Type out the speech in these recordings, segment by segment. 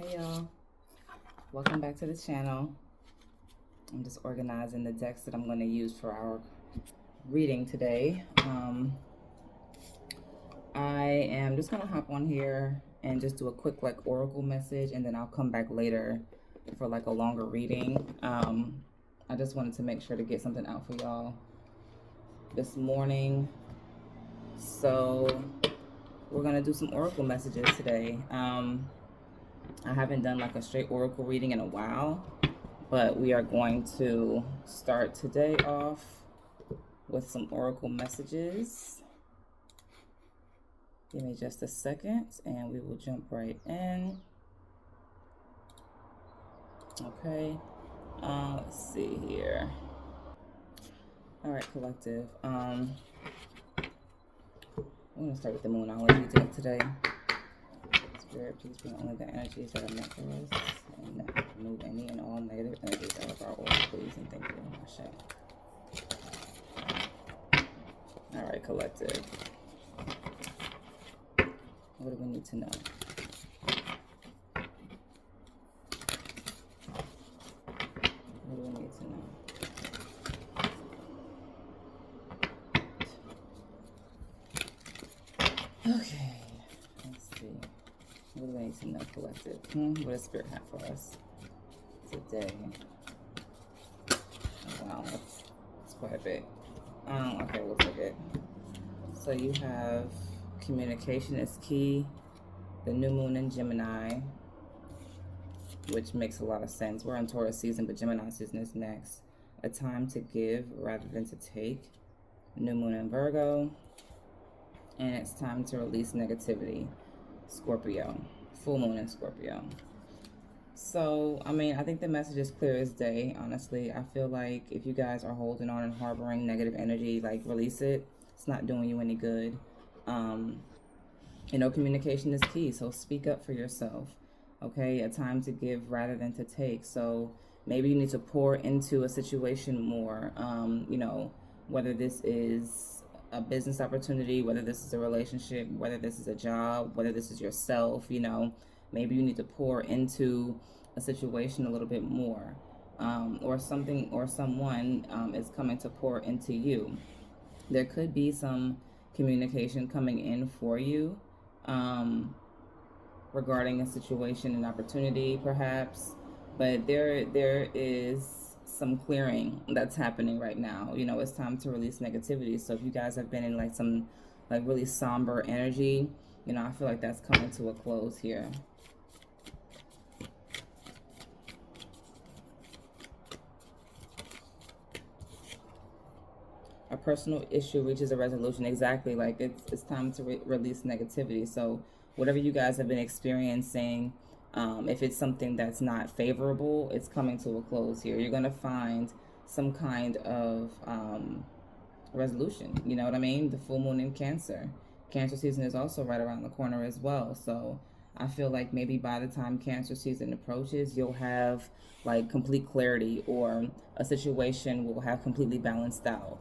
Hey y'all, welcome back to the channel. I'm just organizing the decks that I'm going to use for our reading today. I am just going to hop on here and just do a quick oracle message, and then I'll come back later for a longer reading. I just wanted to make sure to get something out for y'all this morning. So we're going to do some oracle messages today. I haven't done a straight oracle reading in a while, but we are going to start today off with some oracle messages. Give me just a second and we will jump right in. Okay, let's see here. All right, collective. I'm gonna start with the Moonology deck today. Spirit, please bring only the energies that are meant for us, and remove any and all negative energies out of our aura, please, and thank you. All right, collective. What do we need to know? What do we need to know? Okay, let's see. What do we need to know, collective? What does Spirit have for us today? Oh, wow, that's quite a bit. Okay, we'll take it. So you have communication is key, the new moon in Gemini, which makes a lot of sense. We're in Taurus season, but Gemini season is next. A time to give rather than to take. New moon in Virgo. And it's time to release negativity. Scorpio. Full moon in Scorpio. So, I mean, I think the message is clear as day, honestly. I feel like if you guys are holding on and harboring negative energy, release it. It's not doing you any good. Communication is key, so speak up for yourself. Okay, a time to give rather than to take. So maybe you need to pour into a situation more. Whether this is a business opportunity, whether this is a relationship, whether this is a job, whether this is yourself, maybe you need to pour into a situation a little bit more, or something or someone is coming to pour into you. There could be some communication coming in for you regarding a situation, an opportunity perhaps, but there is some clearing that's happening right now. It's time to release negativity. So if you guys have been in some really somber energy, I feel like that's coming to a close here. A personal issue reaches a resolution. Exactly. It's time to release negativity. So whatever you guys have been experiencing, if it's something that's not favorable, it's coming to a close here. You're going to find some kind of resolution. You know what I mean? The full moon in Cancer. Cancer season is also right around the corner as well. So I feel like maybe by the time Cancer season approaches, you'll have complete clarity, or a situation will have completely balanced out.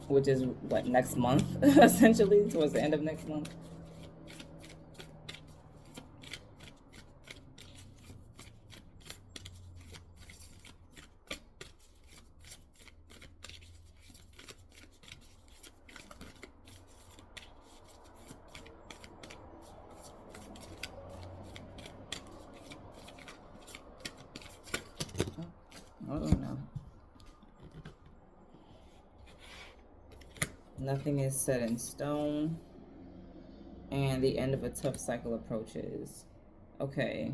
Which is what, next month, essentially, towards the end of next month. Nothing is set in stone, and the end of a tough cycle approaches. Okay.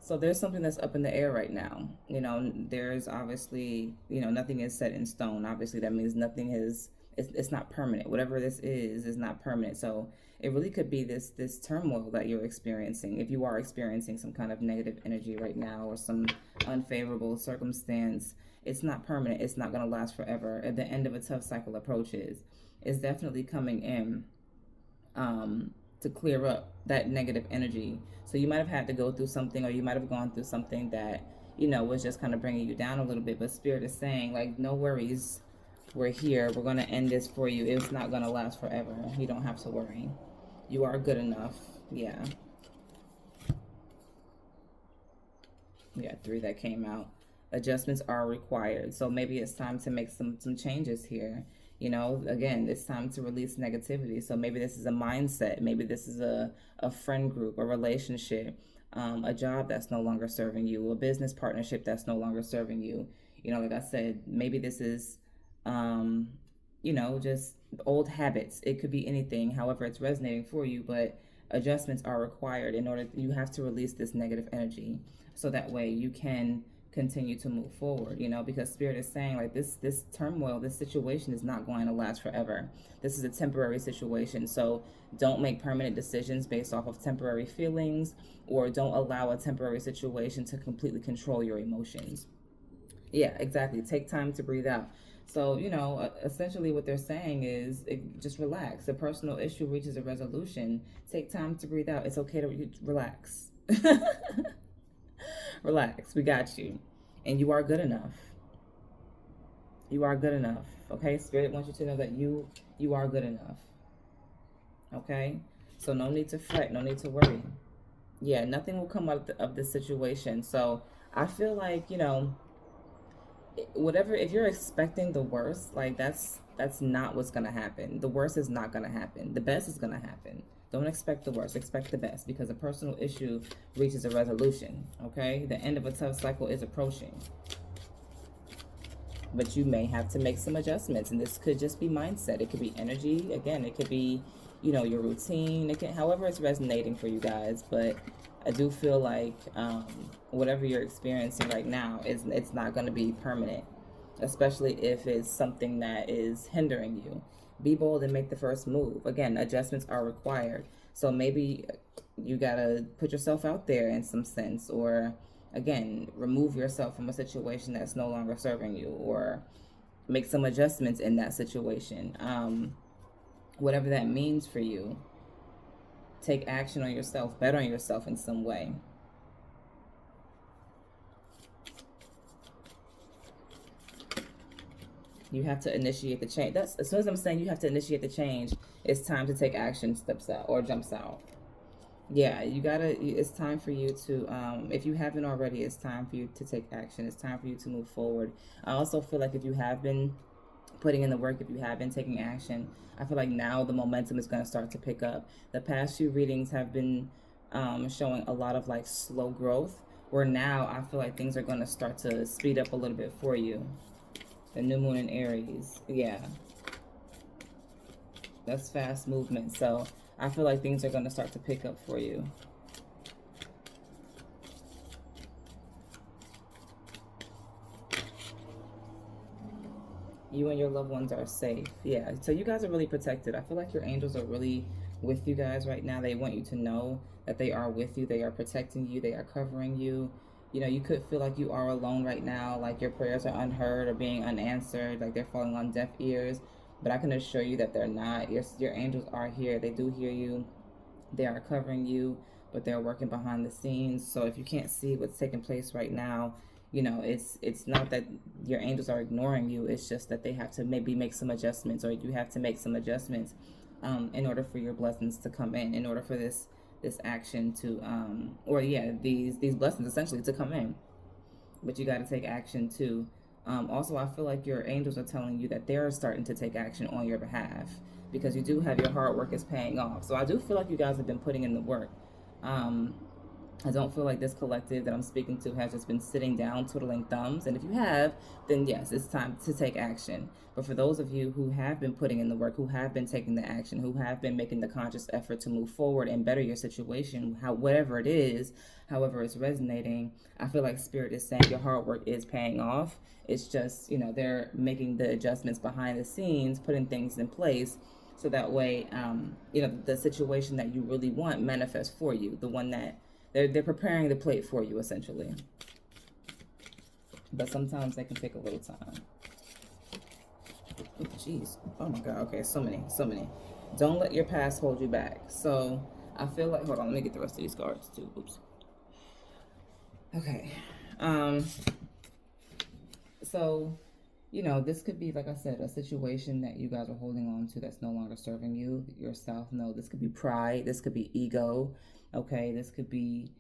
So there's something that's up in the air right now. There's obviously, nothing is set in stone. Obviously, that means nothing is, it's not permanent. Whatever this is not permanent. So it really could be this turmoil that you're experiencing. If you are experiencing some kind of negative energy right now, or some unfavorable circumstance, it's not permanent. It's not going to last forever. At the end of a tough cycle approaches, it's definitely coming in to clear up that negative energy. So you might have had to go through something, or you might have gone through something that, was just kind of bringing you down a little bit. But Spirit is saying, no worries. we're here. We're going to end this for you. It's not going to last forever. You don't have to worry. You are good enough. Yeah. We got 3 that came out. Adjustments are required. So maybe it's time to make some changes here. You know, again, it's time to release negativity. So maybe this is a mindset. Maybe this is a friend group, a relationship, a job that's no longer serving you, a business partnership that's no longer serving you. You know, like I said, maybe this is, you know, just old habits. It could be anything, however it's resonating for you, but adjustments are required in order, you have to release this negative energy so that way you can continue to move forward, you know, because Spirit is saying like this turmoil, this situation is not going to last forever. This is a temporary situation. So don't make permanent decisions based off of temporary feelings, or don't allow a temporary situation to completely control your emotions. Yeah, exactly. Take time to breathe out. So, you know, essentially what they're saying is just relax. A personal issue reaches a resolution. Take time to breathe out. It's okay to relax. Relax. We got you. And you are good enough. You are good enough. Okay? Spirit wants you to know that you are good enough. Okay? So no need to fret. No need to worry. Yeah, nothing will come out of this situation. So I feel like, you know, whatever, if you're expecting the worst, like that's not what's gonna happen. The worst is not gonna happen. The best is gonna happen. Don't expect the worst, expect the best, because a personal issue reaches a resolution. Okay, the end of a tough cycle is approaching, but you may have to make some adjustments, and this could just be mindset. It could be energy. Again, it could be, you know, your routine. It can, however it's resonating for you guys, but I do feel like whatever you're experiencing right now it's not going to be permanent, especially if it's something that is hindering you. Be bold and make the first move. Again, adjustments are required. So maybe you got to put yourself out there in some sense, or again, remove yourself from a situation that's no longer serving you, or make some adjustments in that situation. Whatever that means for you. Take action on yourself, better on yourself in some way. You have to initiate the change. That's, as soon as I'm saying you have to initiate the change, it's time to take action, steps out or jumps out. Yeah, you gotta, it's time for you to, if you haven't already, it's time for you to take action. It's time for you to move forward. I also feel like if you have been putting in the work, if you have been taking action, I feel like now the momentum is going to start to pick up. The past few readings have been showing a lot of like slow growth, where now I feel like things are going to start to speed up a little bit for you. The new moon in Aries. Yeah. That's fast movement. So I feel like things are going to start to pick up for you. You and your loved ones are safe. Yeah, so you guys are really protected. I feel like your angels are really with you guys right now. They want you to know that they are with you. They are protecting you. They are covering you. You know, you could feel like you are alone right now, like your prayers are unheard or being unanswered, like they're falling on deaf ears. But I can assure you that they're not. Your angels are here. They do hear you. They are covering you, but they're working behind the scenes. So if you can't see what's taking place right now, you know, it's not that your angels are ignoring you. It's just that they have to maybe make some adjustments, or you have to make some adjustments in order for your blessings to come in order for this action to or yeah, these blessings essentially to come in. But you got to take action too. Also, I feel like your angels are telling you that they're starting to take action on your behalf, because you do have your hard work is paying off. So I do feel like you guys have been putting in the work. I don't feel like this collective that I'm speaking to has just been sitting down twiddling thumbs. And if you have, then yes, it's time to take action. But for those of you who have been putting in the work, who have been taking the action, who have been making the conscious effort to move forward and better your situation, whatever it is, however it's resonating, I feel like Spirit is saying your hard work is paying off. It's just, you know, they're making the adjustments behind the scenes, putting things in place, so that way, you know, the situation that you really want manifests for you, the one that they're preparing the plate for you, essentially. But sometimes they can take a little time. Jeez. Oh my God. Okay, so many. Don't let your past hold you back. So I feel like, hold on, let me get the rest of these cards too. Oops. Okay. So you know, this could be, like I said, a situation that you guys are holding on to that's no longer serving you, yourself. No, this could be pride. This could be ego. Okay. This could be,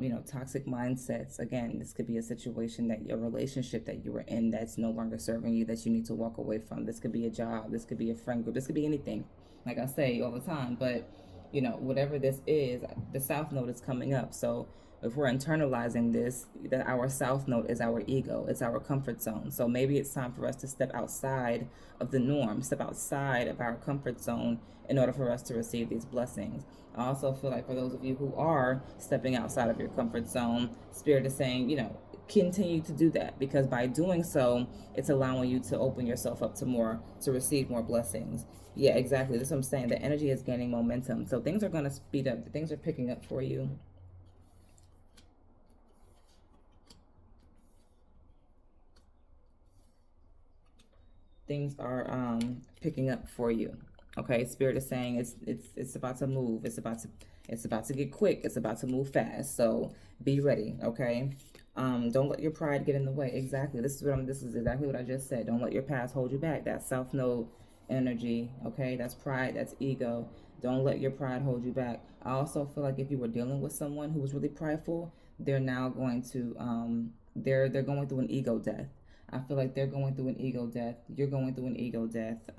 you know, toxic mindsets. Again, this could be a situation that your relationship that you were in that's no longer serving you, that you need to walk away from. This could be a job. This could be a friend group. This could be anything. Like I say all the time, but you know, whatever this is, the South Node is coming up. So if we're internalizing this, that our South Node is our ego, it's our comfort zone. So maybe it's time for us to step outside of the norm, step outside of our comfort zone in order for us to receive these blessings. I also feel like for those of you who are stepping outside of your comfort zone, Spirit is saying, you know, continue to do that, because by doing so, it's allowing you to open yourself up to more, to receive more blessings. Yeah, exactly. That's what I'm saying. The energy is gaining momentum. So things are going to speed up. Things are picking up for you. Things are picking up for you. Okay, Spirit is saying it's about to move. It's about to get quick. It's about to move fast. So be ready. Okay. Don't let your pride get in the way. Exactly. This is exactly what I just said. Don't let your past hold you back. That South Node energy. Okay, that's pride. That's ego. Don't let your pride hold you back. I also feel like if you were dealing with someone who was really prideful, they're now going to they're going through an ego death. I feel like they're going through an ego death. You're going through an ego death.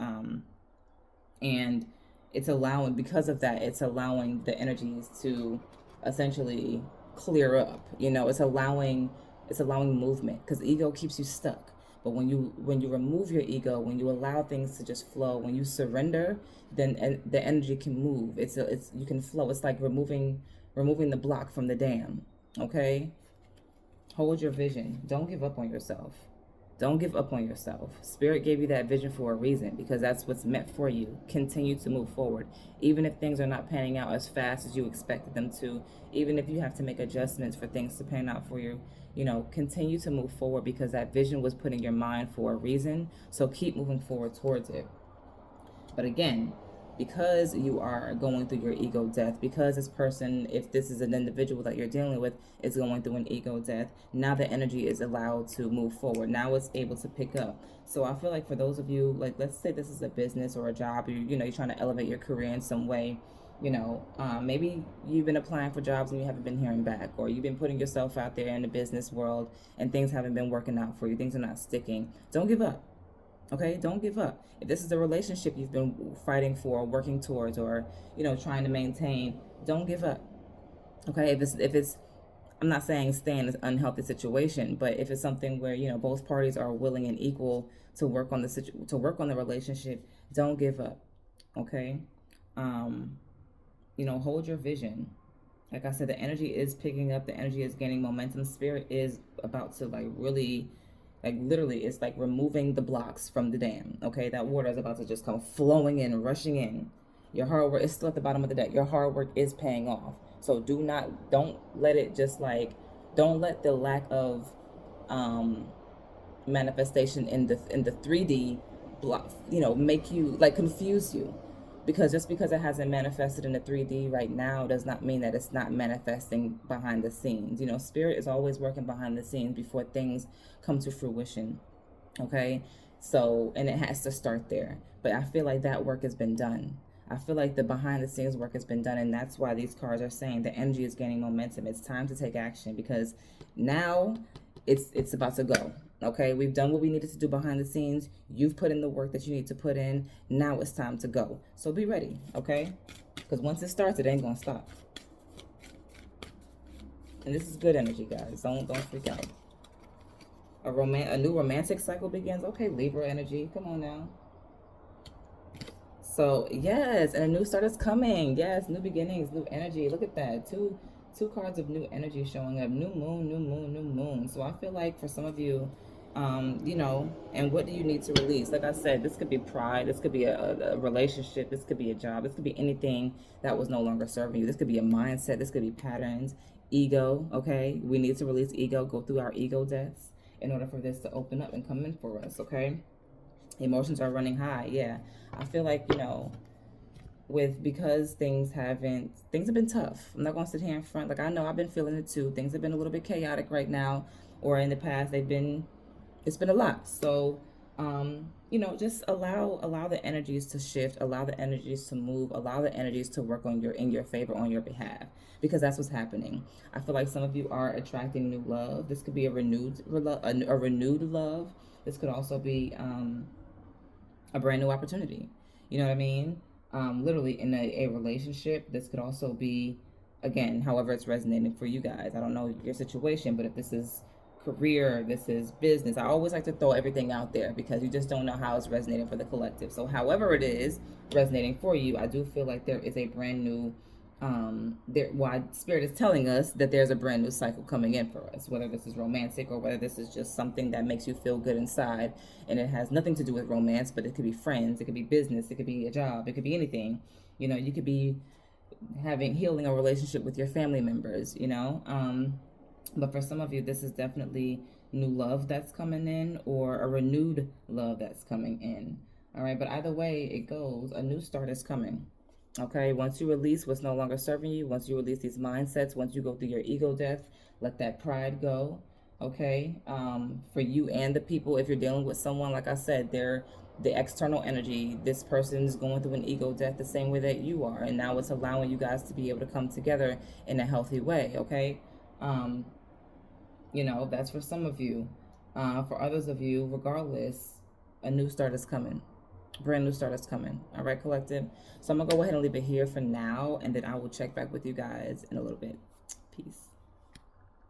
And it's allowing, because of that, it's allowing the energies to essentially clear up. You know, it's allowing movement, because ego keeps you stuck. But when you remove your ego, when you allow things to just flow, when you surrender, then the energy can move. It's you can flow. It's like removing the block from the dam. Okay? Hold your vision. Don't give up on yourself. Don't give up on yourself. Spirit gave you that vision for a reason, because that's what's meant for you. Continue to move forward. Even if things are not panning out as fast as you expected them to, even if you have to make adjustments for things to pan out for you, you know, continue to move forward, because that vision was put in your mind for a reason. So keep moving forward towards it. But again, because you are going through your ego death, because this person, if this is an individual that you're dealing with, is going through an ego death, now the energy is allowed to move forward. Now it's able to pick up. So I feel like for those of you, like, let's say this is a business or a job, you're trying to elevate your career in some way. Maybe you've been applying for jobs and you haven't been hearing back, or you've been putting yourself out there in the business world and things haven't been working out for you. Things are not sticking. Don't give up. Okay, don't give up. If this is a relationship you've been fighting for, working towards, or trying to maintain, don't give up. Okay, if it's I'm not saying stay in an unhealthy situation, but if it's something where both parties are willing and equal to work on the relationship, don't give up. Okay, hold your vision. Like I said, the energy is picking up. The energy is gaining momentum. Spirit is about to really, literally, it's like removing the blocks from the dam. Okay, that water is about to just come flowing in, rushing in. Your hard work is still at the bottom of the deck. Your hard work is paying off. So don't let it don't let the lack of manifestation in the 3D block, make you confuse you. Because just because it hasn't manifested in the 3D right now does not mean that it's not manifesting behind the scenes. Spirit is always working behind the scenes before things come to fruition. Okay? So, and it has to start there. But I feel like that work has been done. I feel like the behind the scenes work has been done, and that's why these cards are saying the energy is gaining momentum. It's time to take action, because now it's about to go. Okay, we've done what we needed to do behind the scenes. You've put in the work that you need to put in. Now it's time to go. So be ready, okay? Because once it starts, it ain't gonna stop. And this is good energy, guys. Don't freak out. A new romantic cycle begins. Okay, Libra energy. Come on now. So yes, and a new start is coming. Yes, new beginnings, new energy. Look at that. Two cards of new energy showing up. New moon, new moon, new moon. So I feel like for some of you, and what do you need to release? Like I said, this could be pride. This could be a relationship. This could be a job. This could be anything that was no longer serving you. This could be a mindset. This could be patterns, ego. Okay, we need to release ego. Go through our ego deaths in order for this to open up and come in for us. Okay, emotions are running high. Yeah, I feel like because things have been tough. I'm not gonna sit here in front. Like, I know I've been feeling it too. Things have been a little bit chaotic right now, or in the past it's been a lot. So You know, just allow the energies to shift, allow the energies to move, allow the energies to work on your in your favor, on your behalf, because that's what's happening. I feel like some of you are attracting new love. This could be a renewed love. This could also be a brand new opportunity. You know what I mean? Literally in a relationship. This could also be, again, however it's resonating for you guys. I don't know your situation, but if this is career, this is business. I always like to throw everything out there because you just don't know how it's resonating for the collective. So however it is resonating for you, I do feel like there is a brand new why spirit is telling us that there's a brand new cycle coming in for us, whether this is romantic or whether this is just something that makes you feel good inside, and it has nothing to do with romance, but it could be friends, it could be business, it could be a job, it could be anything. You know, you could be healing a relationship with your family members, you know. But for some of you, this is definitely new love that's coming in, or a renewed love that's coming in. All right, but either way it goes, a new start is coming. Okay, once you release what's no longer serving you, once you release these mindsets, once you go through your ego death, let that pride go. Okay, for you and the people, if you're dealing with someone, like I said, they're the external energy. This person's going through an ego death the same way that you are, and now it's allowing you guys to be able to come together in a healthy way. Okay, um, you know, that's for some of you. For others of you, regardless, a new start is coming. Brand new start is coming. All right, collective. So I'm going to go ahead and leave it here for now, and then I will check back with you guys in a little bit. Peace.